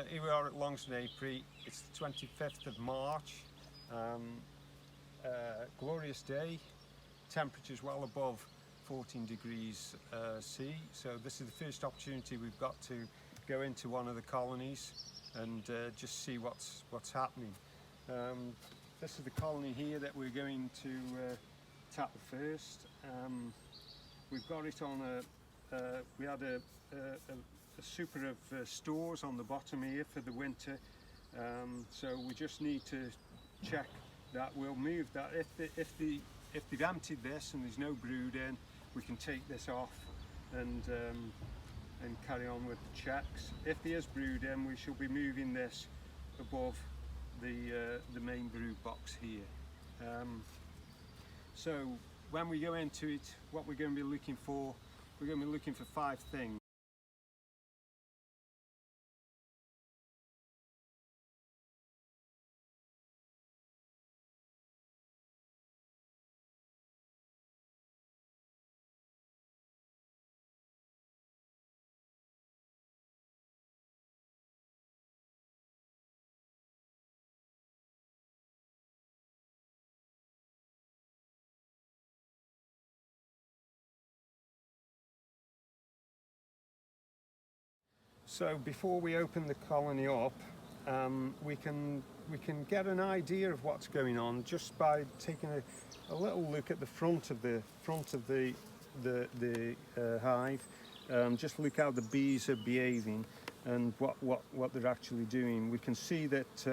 Here we are at Longston Apiary. It's the 25th of March. Glorious day. Temperatures well above 14 degrees C. So this is the first opportunity we've got to go into one of the colonies and just see what's happening. This is the colony here that we're going to tackle first. We've got it on we had a super of stores on the bottom here for the winter, so we just need to check that. We'll move that if they've emptied this and there's no brood in, we can take this off and carry on with the checks. If there is brood in, we shall be moving this above the main brood box here. So when we go into it, what we're going to be looking for, we're going to be looking for 5 things. So before we open the colony up, we can get an idea of what's going on just by taking a little look at the front of the hive. Just look how the bees are behaving and what they're actually doing. We can see that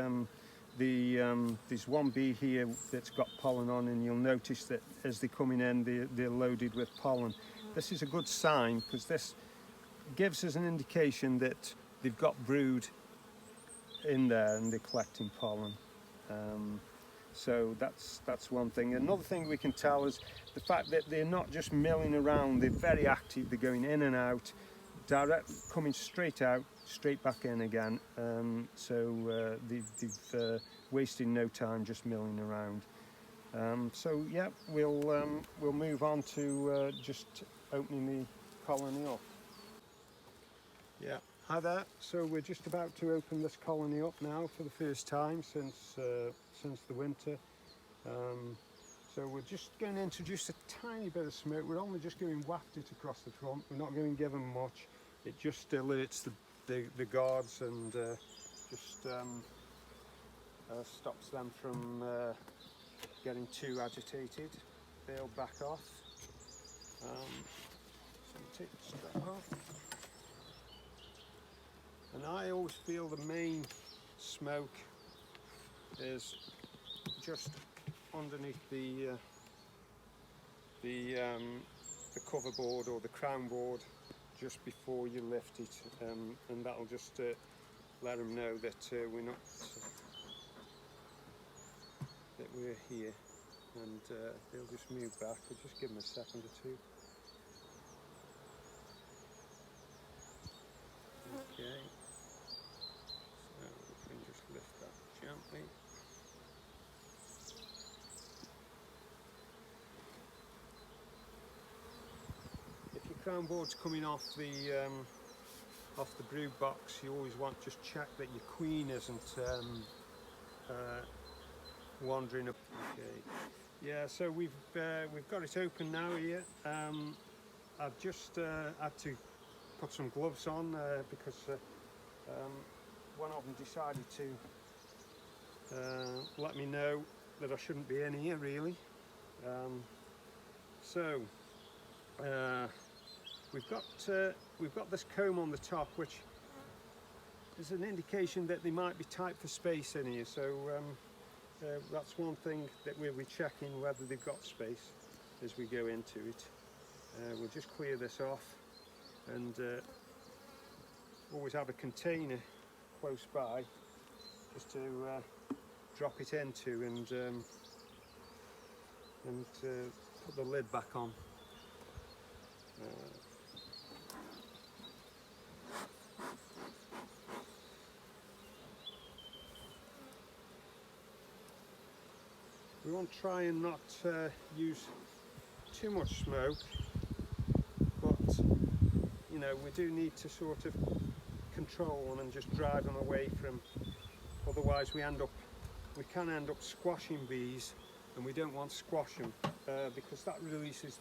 there's one bee here that's got pollen on, and you'll notice that as they're coming in, they're loaded with pollen. This is a good sign because this gives us an indication that they've got brood in there and they're collecting pollen. So that's one thing. Another thing we can tell is the fact that they're not just milling around, they're very active, they're going in and out, coming straight out, straight back in again. So they've wasted no time just milling around. So yeah, we'll move on to just opening the colony up. Yeah, hi there. So we're just about to open this colony up now for the first time since the winter. So we're just going to introduce a tiny bit of smoke. We're only just going to waft it across the front. We're not going to give them much. It just alerts the guards and just stops them from getting too agitated. They'll back off. So we'll take the strap off. And I always feel the main smoke is just underneath the cover board or the crown board just before you lift it, and that'll just let them know that we're here, and they'll just move back. We'll just give them a second or two. Okay. Lift that gently. If your crown board's coming off the brood box, you always want to just check that your queen isn't wandering up. Okay. Yeah, so we've got it open now here. I've just had to put some gloves on because one of them decided to let me know that I shouldn't be in here really. So we've got this comb on the top, which is an indication that they might be tight for space in here. So that's one thing that we'll be checking, whether they've got space as we go into it. We'll just clear this off and always have a container close by just to drop it into and put the lid back on. We want to try and not use too much smoke, but you know, we do need to sort of control them and just drive them away from, otherwise we can end up squashing bees, and we don't want to squash them because that releases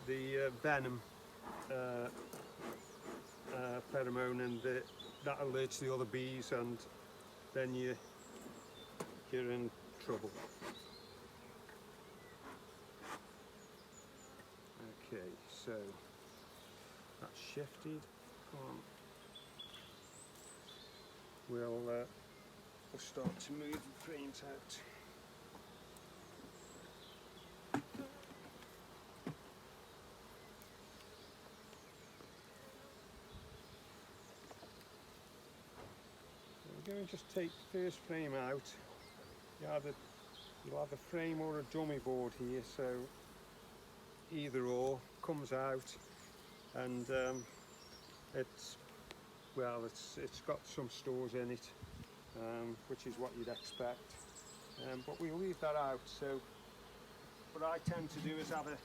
the venom pheromone, and that alerts the other bees, and then you're in trouble. Okay, so that's shifted. We'll start to move the frames out. We're going to just take the first frame out. You'll have a frame or a dummy board here, so either or comes out, and it's got some stores in it, which is what you'd expect, but we'll leave that out. So what I tend to do is have a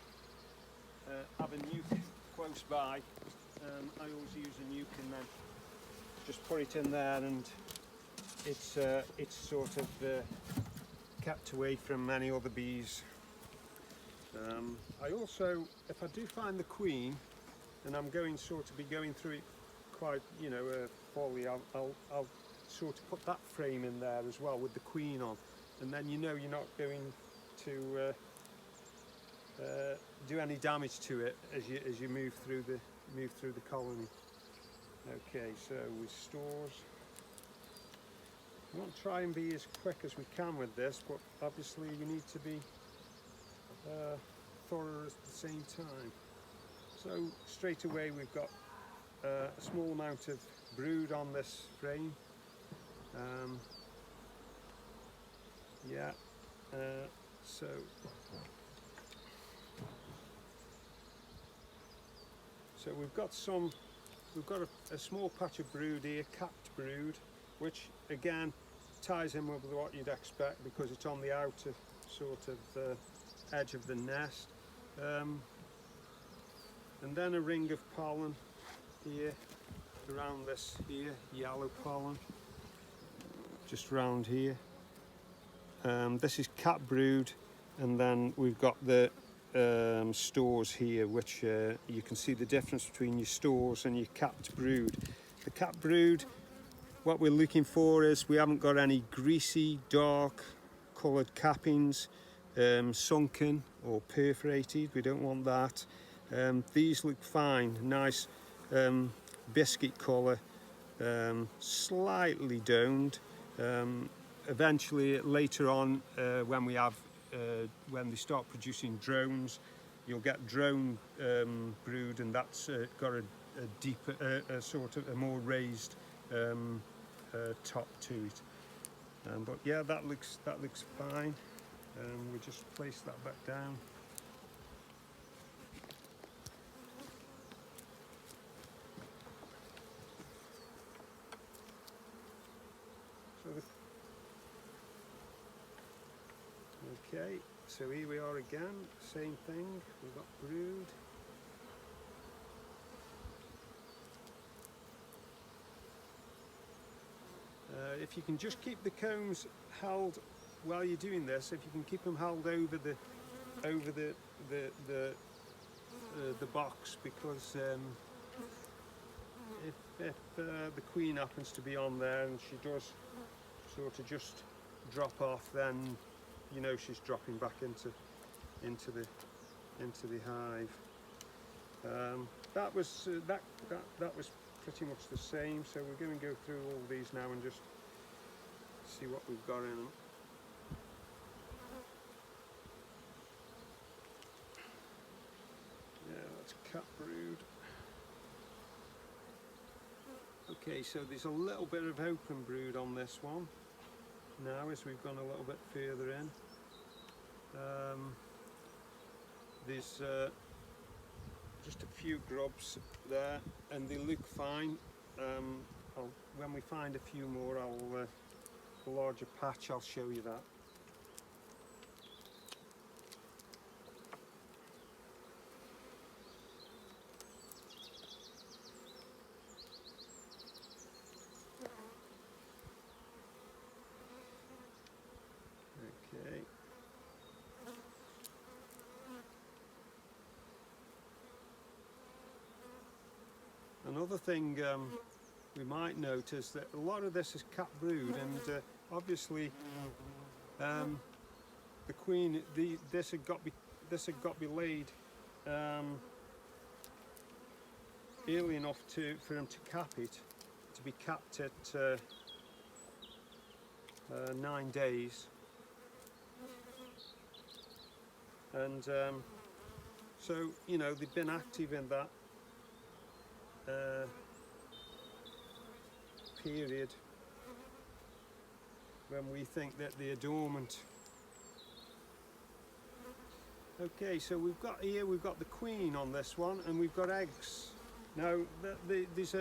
nuke close by. I always use a nuke and then just put it in there, and it's sort of kept away from any other bees. I also, if I do find the queen, and I'm going sort of be going through it quite, fully, I'll sort of put that frame in there as well with the queen on, and then you're not going to do any damage to it as you move through the colony. Okay, so with stores, we won't try and be as quick as we can with this, but obviously you need to be thorough at the same time. So straight away we've got a small amount of brood on this frame. So we've got a small patch of brood here, capped brood, which again ties in with what you'd expect because it's on the outer sort of edge of the nest. And then a ring of pollen here around this here, yellow pollen, just around here. This is capped brood, and then we've got the stores here, which you can see the difference between your stores and your capped brood. The capped brood, what we're looking for is we haven't got any greasy, dark coloured cappings, sunken or perforated. We don't want that. These look fine, nice biscuit colour, slightly domed. Eventually, later on, when they start producing drones, you'll get drone brood, and that's got a deeper, sort of a more raised top to it. But yeah, that looks fine. We'll just place that back down. Okay, so here we are again, same thing, we've got brood. If you can just keep the combs held while you're doing this, if you can keep them held over the box, because if the queen happens to be on there and she does sort of just drop off, then you know she's dropping back into the hive. That was pretty much the same. So we're going to go through all these now and just see what we've got in them. Yeah, that's cat brood. Okay, so there's a little bit of open brood on this one now as we've gone a little bit further in. There's just a few grubs there and they look fine. When we find a few more, a larger patch, I'll show you that. Another thing we might notice that a lot of this is cat brood, and obviously the queen, this had got to be laid early enough for him to cap it, to be capped at 9 days, and so you know they've been active in that period when we think that they're dormant. Okay, so we've got the queen on this one, and we've got eggs. Now there's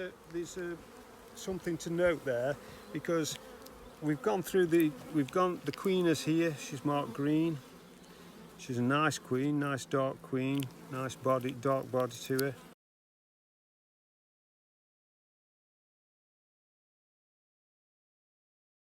something to note there, because we've gone through the queen is here. She's marked green. She's a nice queen, nice dark queen, nice body, dark body to her.